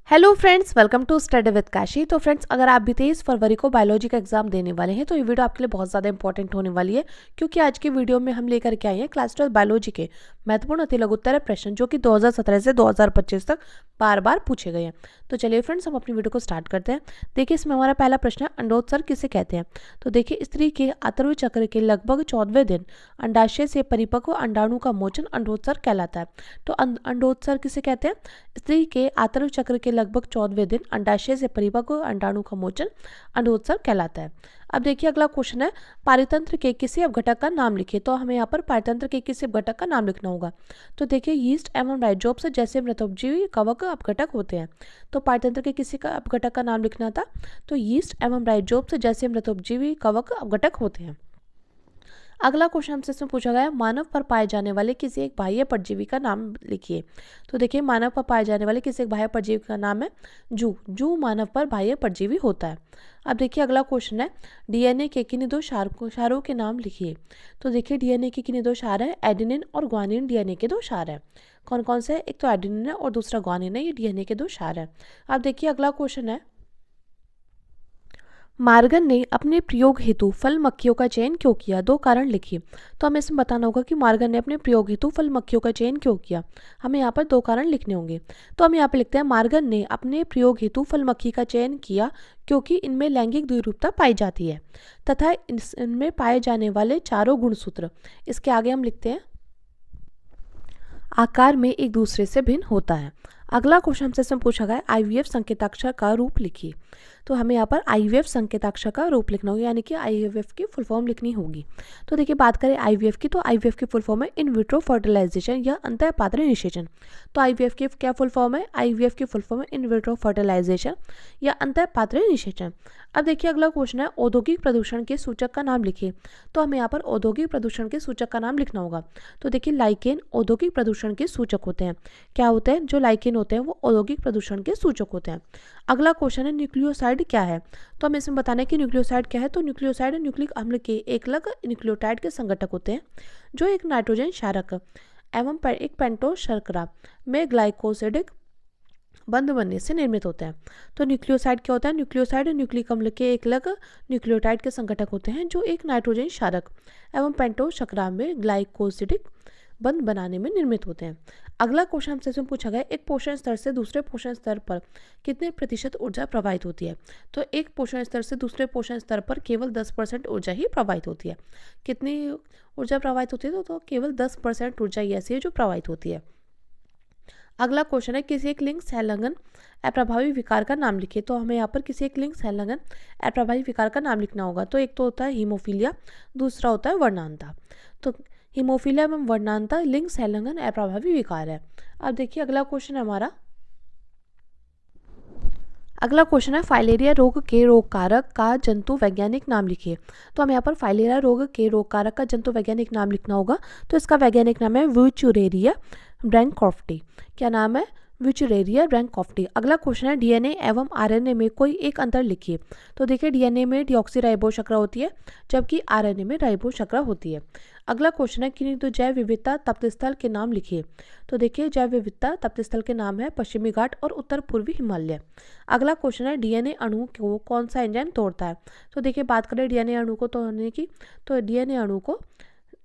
Hello friends, welcome to study with Kashi. तो friends, अगर आप भी 23 फरवरी को बायोलॉजी का एग्जाम देने वाले हैं तो ये वीडियो आपके लिए बहुत ज़्यादा इंपॉर्टेंट होने वाली है, क्योंकि आज की वीडियो में हम लेकर के आए हैं क्लास 12 बायोलॉजी के महत्वपूर्ण अति लघुत्तर प्रश्न जो कि 2017 से 2025 तक बार बार पूछे गए हैं। तो चलिए फ्रेंड्स, हम अपनी वीडियो को स्टार्ट करते हैं। देखिए, इसमें हमारा पहला प्रश्न है, अंडोत्सर्ग किसे कहते हैं। तो देखिए, स्त्री के आतर्व चक्र के लगभग 14वें दिन अंडाशय से परिपक्व अंडाणु का मोचन अंडोत्सर्ग कहलाता है। तो अंडोत्सर्ग किसे कहते हैं? स्त्री के आतर्व चक्र के लगभग 14वें दिन अंडाशय से परिपक्व अंडाणु का मोचन अंडोत्सर्ग कहलाता है। अब देखिए, अगला क्वेश्चन है, पारितंत्र के किसी अपघटक का नाम लिखिए। तो हमें यहाँ पर पारितंत्र के किसी अपघटक का नाम लिखना होगा। तो देखिए, यीस्ट एवं राइजोप्स जैसे मृतोपजीवी कवक अपघटक होते हैं। तो पारितंत्र के किसी का अपघटक का नाम लिखना था, तो यीस्ट एवं राइजोप्स जैसे मृतोपजीवी कवक अपघटक होते हैं। अगला क्वेश्चन हमसे इसमें पूछा गया है, मानव पर पाए जाने वाले किसी एक बाह्य परजीवी का नाम लिखिए। तो देखिए, मानव पर पाए जाने वाले किसी एक बाह्य परजीवी का नाम है जू। जू मानव पर बाह्य परजीवी होता है। अब देखिए, अगला क्वेश्चन है, डीएनए के किन्हीं दो क्षारों के नाम लिखिए। तो देखिए, डीएनए के किन्हीं दो क्षार है, एडेनिन और ग्वानिन डीएनए के दो क्षार है। कौन कौन से? एक तो एडेनिन है और दूसरा ग्वानिन है, ये डीएनए के दो क्षार है। अब देखिए, अगला क्वेश्चन है, मार्गन ने अपने प्रयोग हेतु फल मक्खियों का चयन क्यों किया? दो कारण लिखिए। तो हमें इसमें बताना होगा कि मार्गन ने अपने प्रयोग हेतु फल मक्खियों का चयन क्यों किया। हमें यहाँ पर दो कारण लिखने होंगे। तो हम यहाँ पे लिखते हैं, मार्गन ने अपने प्रयोग हेतु फल मक्खी का चयन किया क्योंकि इनमें लैंगिक द्विरूपता पाई जाती है तथा इनमें पाए जाने वाले चारों गुणसूत्र, इसके आगे हम लिखते हैं, आकार में एक दूसरे से भिन्न होता है। अगला क्वेश्चन हमसे इसमें पूछा गया, आईवीएफ संकेताक्षर का रूप लिखिए। तो हमें यहाँ पर आईवीएफ संकेताक्षर का रूप लिखना होगा, यानी कि आईवीएफ की फुल फॉर्म लिखनी होगी। तो देखिए, बात करें आईवीएफ की, तो आईवीएफ की फुल फॉर्म है इन विट्रो फर्टिलाइजेशन या अंतःपात्र निषेचन। तो आईवीएफ की क्या फुल फॉर्म है? आईवीएफ की फुल फॉर्म है इन विट्रो फर्टिलाइजेशन या अंतःपात्र निषेचन। अब देखिए, अगला क्वेश्चन है, औद्योगिक प्रदूषण के सूचक का नाम लिखिए। तो हमें यहाँ पर औद्योगिक प्रदूषण के सूचक का नाम लिखना होगा। तो देखिए, लाइकेन औद्योगिक प्रदूषण के सूचक होते हैं। क्या होते हैं? जो लाइकेन होते हैं वो औद्योगिक प्रदूषण के सूचक होते हैं। अगला क्वेश्चन है, न्यूक्लियोसाइड क्या है। तो हमें इसमें बताना है कि न्यूक्लियोसाइड क्या है। तो न्यूक्लियोसाइड न्यूक्लिक अम्ल के एकलक न्यूक्लियोटाइड के संघटक होते हैं जो एक नाइट्रोजन क्षारक एवं एक पेंटोस शर्करा में ग्लाइकोसिडिक बंध बनने से निर्मित होते हैं। तो न्यूक्लियोसाइड क्या होता है? न्यूक्लियोसाइड न्यूक्लिक अम्ल के एकलक न्यूक्लियोटाइड के संघटक होते हैं जो एक नाइट्रोजन क्षारक एवं पेंटोस शर्करा में ग्लाइकोसिडिक बंध बनाने में निर्मित होते हैं। अगला क्वेश्चन हमसे इसमें पूछा गया, एक पोषण स्तर से दूसरे पोषण स्तर पर कितने प्रतिशत ऊर्जा प्रवाहित होती है। तो एक पोषण स्तर से दूसरे पोषण स्तर पर केवल 10% ऊर्जा ही प्रवाहित होती है। कितनी ऊर्जा प्रवाहित होती है? तो केवल 10% ऊर्जा ही ऐसी है जो प्रवाहित होती है। अगला क्वेश्चन है, किसी एक लिंग संलग्न अप्रभावी विकार का नाम लिखिए। तो हमें यहाँ पर किसी एक लिंग संलग्न अप्रभावी विकार का नाम लिखना होगा। तो एक तो होता है हीमोफीलिया, दूसरा होता है वर्णांता। तो हीमोफीलिया एवं वर्णांता लिंग संलग्न अप्रभावी विकार है। अब देखिए, अगला क्वेश्चन है हमारा, अगला क्वेश्चन है, फाइलेरिया रोग के रोगकारक का जंतु वैज्ञानिक नाम लिखिए। तो हमें यहाँ पर फाइलेरिया रोग के रोगकारक का जंतु वैज्ञानिक नाम लिखना होगा। तो इसका वैज्ञानिक नाम है व्यूचुरेरिया ब्रैंकॉफ्टी। क्या नाम है? व्यूचुरेरिया ब्रैंकॉफ्टी। अगला क्वेश्चन है, डीएनए एवं आरएनए में कोई एक अंतर लिखिए। तो देखिए, डीएनए में डीऑक्सीराइबो श्रृंखला होती है जबकि आरएनए में राइबो श्रृंखला होती है। अगला क्वेश्चन है, किन्हीं दो जैव विविधता तप्तस्थल के नाम लिखिए। तो देखिए, जैव विविधता तप्तस्थल के नाम है पश्चिमी घाट और उत्तर पूर्वी हिमालय। अगला क्वेश्चन है, डीएनए अणु को कौन सा एंजाइम तोड़ता है। तो देखिए, बात करें डीएनए अणु को तोड़ने की, तो डीएनए अणु को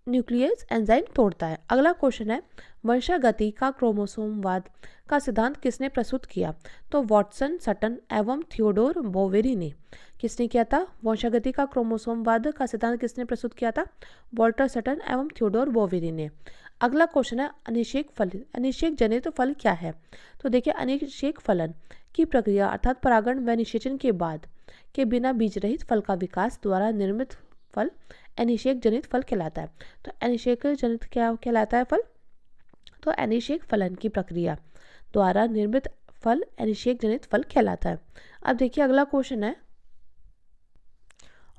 न्यूक्लियस एंजाइम तोड़ता है। अगला क्वेश्चन है, वंशागति का क्रोमोसोमवाद का सिद्धांत किसने प्रस्तुत किया। तो वॉटसन, सटन एवं थियोडोर बोवेरी ने। किसने किया था? वंशागति का क्रोमोसोमवाद का सिद्धांत किसने प्रस्तुत किया था? वॉल्टर सटन एवं थियोडोर बोवेरी ने। अगला क्वेश्चन है, अनिषेक फल अनिषेक जनित फल क्या है। तो देखिए, अनिषेक फलन की प्रक्रिया अर्थात परागण व निषेचन के बाद के बिना बीज रहित फल का विकास द्वारा निर्मित फल अनिषेक जनित फल कहलाता है। तो अनिषेक जनित क्या कहलाता है फल? तो अनिषेक फलन की प्रक्रिया द्वारा निर्मित फल अनिषेक जनित फल कहलाता है। अब देखिए, अगला क्वेश्चन है,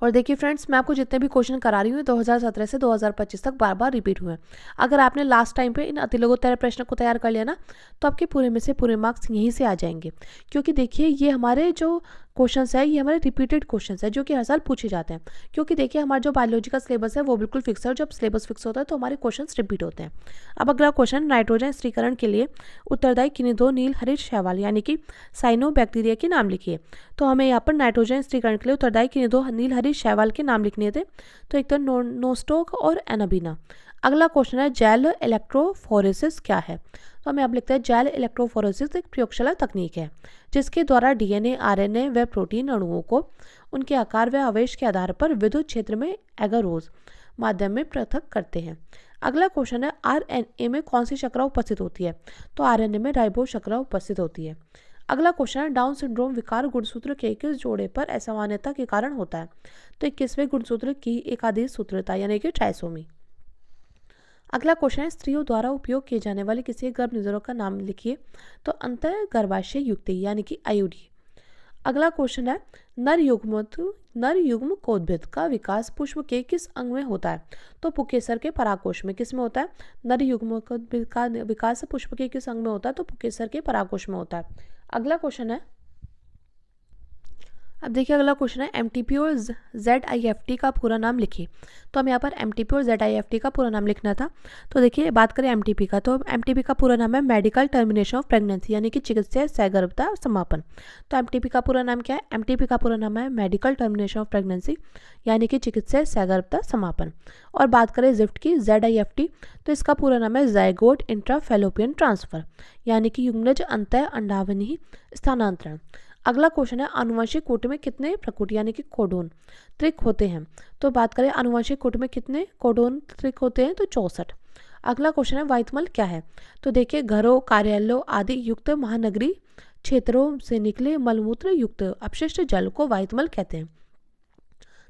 और देखिए फ्रेंड्स, मैं आपको जितने भी क्वेश्चन करा रही हूँ 2017 से 2025 तक बार बार रिपीट हुए हैं। अगर आपने लास्ट टाइम पे इन अति लघुत्तर प्रश्न को तैयार कर लिया ना, तो आपके पूरे में से पूरे मार्क्स यहीं से आ जाएंगे। क्योंकि देखिए, ये हमारे जो क्वेश्चन है ये हमारे रिपीटेड क्वेश्चन है जो कि हर साल पूछे जाते हैं, क्योंकि देखिए हमारा जो बायोलॉजी का सिलेबस है वो बिल्कुल फिक्स है, और जब सिलेबस फिक्स होता है तो हमारे क्वेश्चन रिपीट होते हैं। अब अगला क्वेश्चन, नाइट्रोजन स्थिरीकरण के लिए उत्तरदायी किन्हीं दो नील हरित शैवाल यानी कि साइनोबैक्टीरिया के नाम लिखिए। तो हमें यहाँ पर नाइट्रोजन स्थिरीकरण के लिए उत्तरदायी किन्हीं दो नील हरित शैवाल के नाम लिखने थे। तो एक तो नोस्टोक और एनाबीना। अगला क्वेश्चन है जेल इलेक्ट्रोफोरेसिस क्या है। तो हम यहाँ पर लिखते हैं जेल इलेक्ट्रोफोरेसिस एक प्रयोगशाला तकनीक है जिसके द्वारा डीएनए, आरएनए व प्रोटीन अणुओं को उनके आकार व आवेश के आधार पर विद्युत क्षेत्र में एगारोज माध्यम में पृथक करते हैं। अगला क्वेश्चन है आरएनए में कौन सी शर्करा उपस्थित होती है। तो आरएनए में राइबोज शर्करा उपस्थित होती है। अगला क्वेश्चन है डाउन सिंड्रोम विकार गुणसूत्र के किस जोड़े पर असामान्यता के कारण होता है। तो 21वें गुणसूत्र की एकादेश सूत्रता यानी कि ट्राइसोमी। अगला क्वेश्चन है स्त्रियों द्वारा उपयोग किए जाने वाले किसी गर्भ निरोधक का नाम लिखिए। तो अंतर गर्भाशय युक्ति यानी कि आईयूडी। अगला क्वेश्चन है नर युग्म कोद्भिद का विकास पुष्प के किस अंग में होता है। तो पुकेसर के परागकोश में। किस में होता है? नर युग्म कोद्भिद का विकास पुष्प के किस अंग में होता है? तो पुकेसर के परागकोश में होता है। अगला क्वेश्चन है, अब देखिए अगला क्वेश्चन है एमटीपी और ZIFT का पूरा नाम लिखिए। तो हम यहाँ पर एमटीपी और ZIFT का पूरा नाम लिखना था। तो देखिए बात करें एमटीपी का, तो एमटीपी का पूरा नाम है मेडिकल टर्मिनेशन ऑफ प्रेगनेंसी यानी कि चिकित्सीय सगर्भता समापन। तो एमटीपी का पूरा नाम क्या है? एमटीपी का पूरा नाम है मेडिकल टर्मिनेशन ऑफ प्रेगनेंसी यानी कि चिकित्सीय सगर्भता समापन। और बात करें जिफ्ट की, ZIFT, तो इसका पूरा नाम है ज़ायगोट इंट्राफेलोपियन ट्रांसफर यानी कि युग्मज अंतः अंडावनी स्थानांतरण। अगला क्वेश्चन है आनुवंशिक कोटि में कितने प्रकोट यानी कि कोडोन त्रिक होते हैं। तो बात करें आनुवंशिक कोटि में कितने कोडोन त्रिक होते हैं? तो 64। अगला क्वेश्चन है वायुमल क्या है। तो देखिए घरों, कार्यालयों आदि युक्त महानगरीय क्षेत्रों से निकले मलमूत्र युक्त अपशिष्ट जल को वायुमल कहते हैं।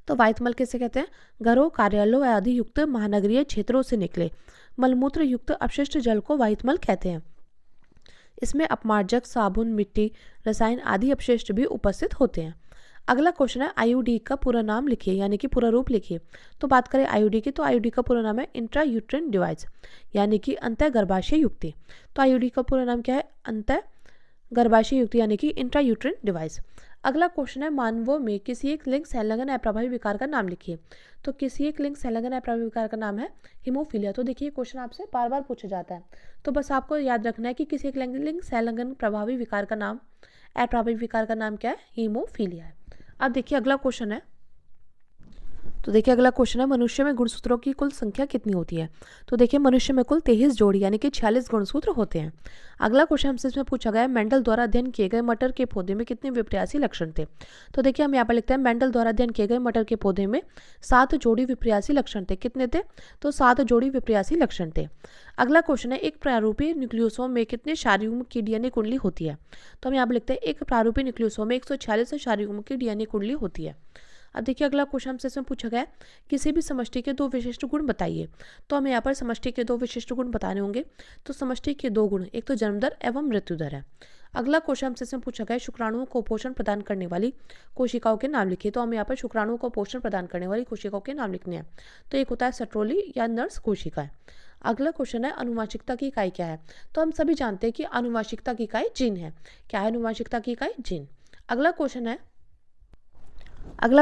तो वायुमल किसे कहते हैं? घरों, कार्यालयों आदि युक्त महानगरीय क्षेत्रों से निकले मलमूत्र युक्त अपशिष्ट जल को वायुमल कहते हैं। इसमें अपमार्जक, साबुन, मिट्टी, रसायन आदि अपशिष्ट भी उपस्थित होते हैं। अगला क्वेश्चन है आईयूडी का पूरा नाम लिखिए यानी कि पूरा रूप लिखिए। तो बात करें आईयूडी की, तो आईयूडी का पूरा नाम है इंट्रा यूट्रिन डिवाइस यानी कि अंतः गर्भाशय युक्ति। तो आईयूडी का पूरा नाम क्या है? अंतः गर्भाशय युक्ति यानी कि इंट्रा यूट्रिन डिवाइस। अगला क्वेश्चन है मानवों में किसी एक लिंग संलग्न अप्रभावी विकार का नाम लिखिए। तो किसी एक लिंग संलग्न अप्रभावी विकार का नाम है हीमोफीलिया। तो देखिए क्वेश्चन आपसे बार बार पूछा जाता है, तो बस आपको याद रखना है कि किसी एक लिंग संलग्न प्रभावी विकार का नाम, अप्रभावी विकार का नाम क्या है? हीमोफीलिया है। अब देखिए अगला क्वेश्चन है, तो देखिए अगला क्वेश्चन है मनुष्य में गुणसूत्रों की कुल संख्या कितनी होती है। तो देखिए मनुष्य में कुल 23 जोड़ी यानी कि 46 गुणसूत्र होते हैं। अगला क्वेश्चन हमसे इसमें पूछा गया है मेंडल द्वारा अध्ययन किए गए मटर के पौधे में कितने विपर्यासी लक्षण थे। तो देखिए हम यहाँ पर लिखते हैं मेंडल द्वारा अध्ययन किए गए मटर के पौधे में 7 जोड़ी विपर्यासी लक्षण थे। कितने थे? तो 7 जोड़ी विपर्यासी लक्षण थे। अगला क्वेश्चन है एक प्रारूपी न्यूक्लियोसोम में कितने क्षारयुग्म की डीएनए कुंडली होती है। तो हम यहाँ पर लिखते हैं एक प्रारूपी न्यूक्लियोसोम में 146 क्षारयुग्म की डीएनए कुंडली होती है। अब देखिए अगला क्वेश्चन हमसे इसमें पूछा गया किसी भी समष्टि के 2 विशिष्ट गुण बताइए। तो हमें यहाँ पर समष्टि के 2 विशिष्ट गुण बताने होंगे। तो समष्टि के 2 गुण, एक तो जन्म दर एवं मृत्यु दर है। अगला क्वेश्चन हमसे इसमें पूछा गया शुक्राणुओं को पोषण प्रदान करने वाली कोशिकाओं के नाम लिखिए। तो हमें यहाँ पर शुक्राणुओं को पोषण प्रदान करने वाली कोशिकाओं के नाम लिखने हैं। तो एक होता है सट्रोली या नर्स कोशिका। अगला क्वेश्चन है आनुवांशिकता की इकाई क्या है। तो हम सभी जानते हैं कि आनुवांशिकता की इकाई जीन है। क्या है आनुवांशिकता की इकाई? जीन। अगला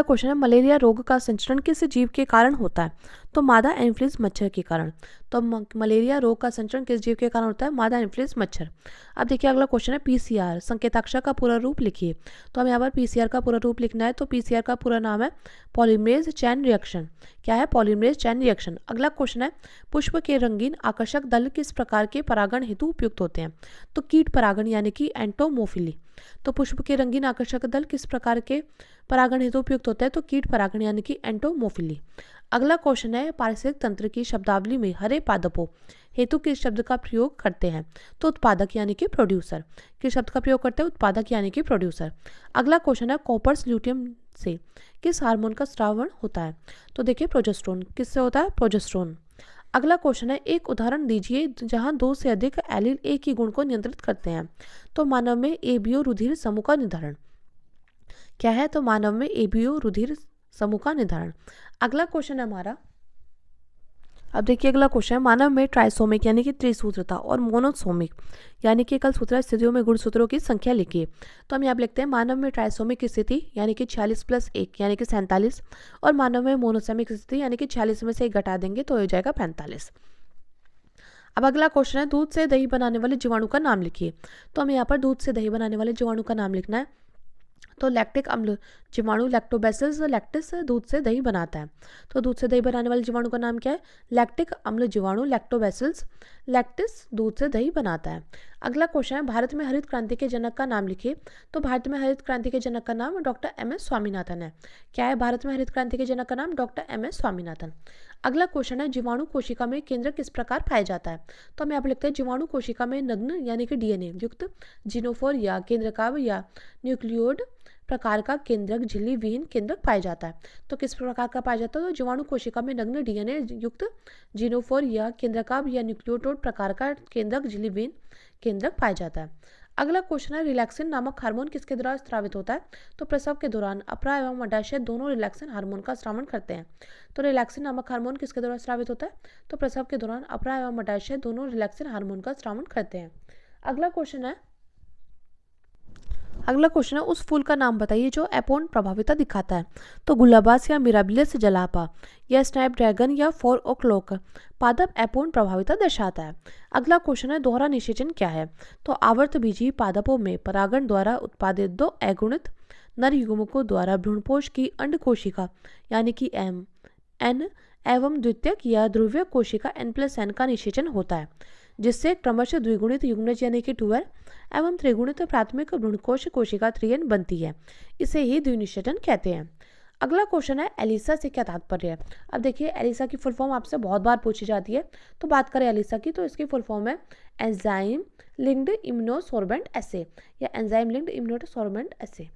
क्वेश्चन है मलेरिया रोग का संचरण किस जीव के कारण होता है। तो मादा एनोफिलिस मच्छर के कारण। तो मलेरिया रोग का संचरण किस जीव के कारण होता है? मादा एनोफिलिस मच्छर। अब देखिए अगला क्वेश्चन है पीसीआर संकेताक्षर का पूरा रूप लिखिए। तो हम यहाँ पर पीसीआर का पूरा रूप लिखना है। तो पीसीआर का पूरा नाम है पॉलीमरेज चैन रिएक्शन। क्या है? Polymerase chain reaction. अगला क्वेश्चन है पुष्प के रंगीन आकर्षक दल किस प्रकार के परागण हेतु उपयुक्त होते हैं। तो कीट परागण यानी कि एंटोमोफिली। तो पुष्प के रंगीन आकर्षक दल किस प्रकार के परागण हेतु उपयुक्त होता है? तो कीट परागण यानी कि एंटोमोफिली। अगला क्वेश्चन है पारिस्थितिक तंत्र की शब्दावली में हरे पादपों हेतु किस शब्द का प्रयोग करते हैं। तो उत्पादक यानी कि प्रोड्यूसर। किस शब्द का प्रयोग करते हैं? उत्पादक यानी कि प्रोड्यूसर। अगला क्वेश्चन है कॉपर्स ल्यूटियम से किस हार्मोन का स्रावण होता है। तो देखिए प्रोजेस्टेरोन। किससे होता है? प्रोजेस्टेरोन। अगला क्वेश्चन है एक उदाहरण दीजिए जहां 2 से अधिक एलील एक ही गुण को नियंत्रित करते हैं। तो मानव में एबीओ रुधिर समूह का निर्धारण। क्या है? तो मानव में एबीओ रुधिर समूह का निर्धारण। अगला क्वेश्चन है हमारा, अब देखिए अगला क्वेश्चन है, मानव में ट्राइसोमिक यानी कि त्रिसूत्रता और मोनोसोमिक यानी कि एकल सूत्र स्थितियों में गुणसूत्रों की संख्या लिखिए। तो हम यहाँ पे लिखते हैं मानव में ट्राइसोमिक की स्थिति यानी कि 46 + 1 यानी कि 47, और मानव में मोनोसोमिक स्थिति यानी कि 46 में से 1 घटा देंगे तो हो जाएगा 45। अब अगला क्वेश्चन है, दूध से दही बनाने वाले जीवाणु का नाम लिखिए। तो हमें यहाँ पर दूध से दही बनाने वाले जीवाणु का नाम लिखना है। तो लैक्टिक अम्ल जीवाणु लैक्टोबैसिलस लैक्टिस दूध से दही बनाता है। तो दूध से दही बनाने वाले जीवाणु का नाम क्या है? लैक्टिक अम्ल जीवाणु लैक्टोबैसिलस लैक्टिस दूध से दही बनाता है। अगला क्वेश्चन है, भारत में हरित क्रांति के जनक का नाम लिखिए। तो भारत में हरित क्रांति के जनक का नाम डॉक्टर एम.एस. स्वामीनाथन है। क्या है भारत में हरित क्रांति के जनक का नाम? Doctor M S. स्वामीनाथन। अगला क्वेश्चन है, जीवाणु कोशिका में केंद्रक किस प्रकार पाया जाता है? तो हम यहाँ पे लिखते हैं जीवाणु कोशिका में नग्न यानी कि डीएनए युक्त जिनोफोर या केंद्रकाभ या न्यूक्लियोड प्रकार का केंद्रक झिल्ली विहीन केंद्रक पाया जाता है। तो किस प्रकार का पाया जाता है? तो जीवाणु कोशिका में नग्न डीएनए युक्त जिनोफोर या केंद्रकाभ या न्यूक्लियोटोड प्रकार का केंद्रक झिल्ली विहीन केंद्रक पाया जाता है। अगला क्वेश्चन है, रिलैक्सिन नामक हार्मोन किसके द्वारा स्रावित होता है? तो प्रसव के दौरान अपरा एवं अंडाशय दोनों रिलैक्सिन हार्मोन का स्रावण करते हैं। तो रिलैक्सिन नामक हार्मोन किसके द्वारा स्रावित होता है? तो प्रसव के दौरान अपरा एवं अंडाशय दोनों रिलैक्सिन हार्मोन का स्रावण करते हैं। अगला क्वेश्चन है, उस फूल का नाम बताइए जो एपोन प्रभाविता दिखाता है। तो गुलाबास या मिराबिलिस जलापा या स्नैपड्रैगन या 4 o'clock पादप एपोन प्रभाविता दर्शाता है। अगला क्वेश्चन है, दोहरा निषेचन क्या है? तो आवर्त बीजी पादपों में परागण द्वारा उत्पादित 2 अगुणित नर युग्मकों द्वारा भ्रूणपोष की अंड कोशिका यानी कि एन एवं द्वितीयक या ध्रुवीय कोशिका N+N का निषेचन होता है, जिससे क्रमशः द्विगुणित युग्मज यानी कि 2N एवं त्रिगुणित प्राथमिक भ्रूणकोश कोशिका 3N बनती है। इसे ही द्विनिषेचन कहते हैं। अगला क्वेश्चन है, एलिसा से क्या तात्पर्य है? अब देखिए एलिसा की फुल फॉर्म आपसे बहुत बार पूछी जाती है, तो बात करें एलिसा की तो इसकी फुल फॉर्म है एंजाइम लिंक्ड इम्यूनोसोर्बेंट एसे या एंजाइम लिंक्ड इम्यूनोसोर्बेंट एसे।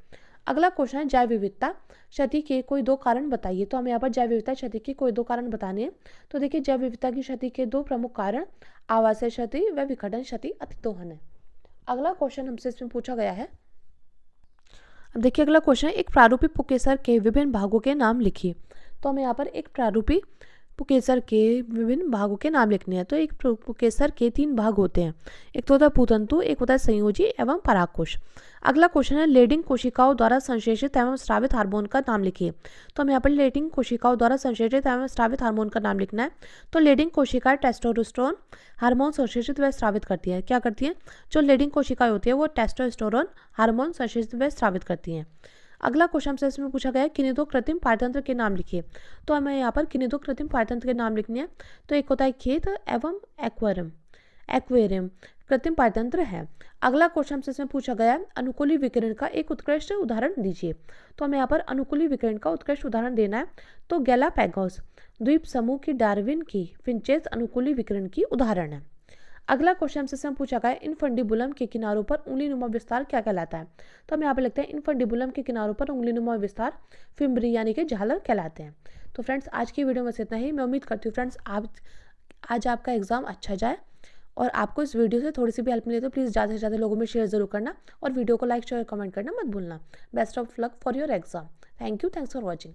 अगला क्वेश्चन है, जैव विविधता क्षति के कोई 2 कारण बताइए। तो हमें यहाँ पर जैव विविधता क्षति के कोई 2 कारण बताने हैं। तो देखिए जैव विविधता की क्षति के 2 प्रमुख कारण आवासीय क्षति व विघटन क्षति अतिदोहन है। अगला क्वेश्चन हमसे इसमें पूछा गया है, अब देखिए अगला क्वेश्चन है, एक प्रारूपी पुकेसर के विभिन्न भागों के नाम लिखिए। तो हमें यहाँ पर एक प्रारूपी पुकेसर के विभिन्न भागों के नाम लिखने हैं। तो एक पुकेसर के 3 भाग होते हैं, एक तो होता है पूतंतु, एक होता है संयोजी एवं परागकोश। अगला क्वेश्चन है, लेडिंग कोशिकाओं द्वारा संश्लेषित एवं स्रावित हार्मोन का नाम लिखिए। तो हम यहाँ पर लेडिंग कोशिकाओं द्वारा संश्लेषित एवं स्रावित हार्मोन का नाम लिखना है। तो लेडिंग कोशिकाएं टेस्टोस्टेरोन हार्मोन संश्लेषित व स्रावित करती है। क्या करती है? जो लेडिंग कोशिकाएं होती है वो टेस्टोस्टेरोन हार्मोन संश्लेषित व स्रावित करती हैं। अगला क्वेश्चन से इसमें पूछा गया है, किन्हीं 2 कृत्रिम पारतंत्र के नाम लिखिए। तो हमें यहाँ पर किन्हीं 2 कृत्रिम पारतंत्र के नाम लिखने हैं। तो एक होता है खेत एवं एक्वेरियम कृत्रिम पारतंत्र है। अगला क्वेश्चन से इसमें पूछा गया है, अनुकूली विकिरण का एक उत्कृष्ट उदाहरण दीजिए। तो हमें यहाँ पर अनुकूली विकिरण का उत्कृष्ट उदाहरण देना है। तो गैलापैगोस द्वीप समूह की डार्विन की फिंचेस अनुकूली विकिरण की उदाहरण है। अगला क्वेश्चन से पूछा गया है, इनफंडिबुलम के किनारों पर उंगलीनुमा विस्तार क्या कहलाता है? तो हम यहाँ पे लिखते हैं इनफंडिबुलम के किनारों पर उंगलीनुमा विस्तार फिम्बरी यानी कि झालर कहलाते हैं। तो फ्रेंड्स आज की वीडियो में बस इतना ही। मैं उम्मीद करती हूँ फ्रेंड्स आज आपका एग्जाम अच्छा जाए, और आपको इस वीडियो से थोड़ी सी भी हेल्प मिले तो प्लीज़ ज़्यादा से ज़्यादा लोगों में शेयर जरूर करना, और वीडियो को लाइक शेयर कमेंट करना मत भूलना। Best of luck for your exam. Thank you, thanks for watching.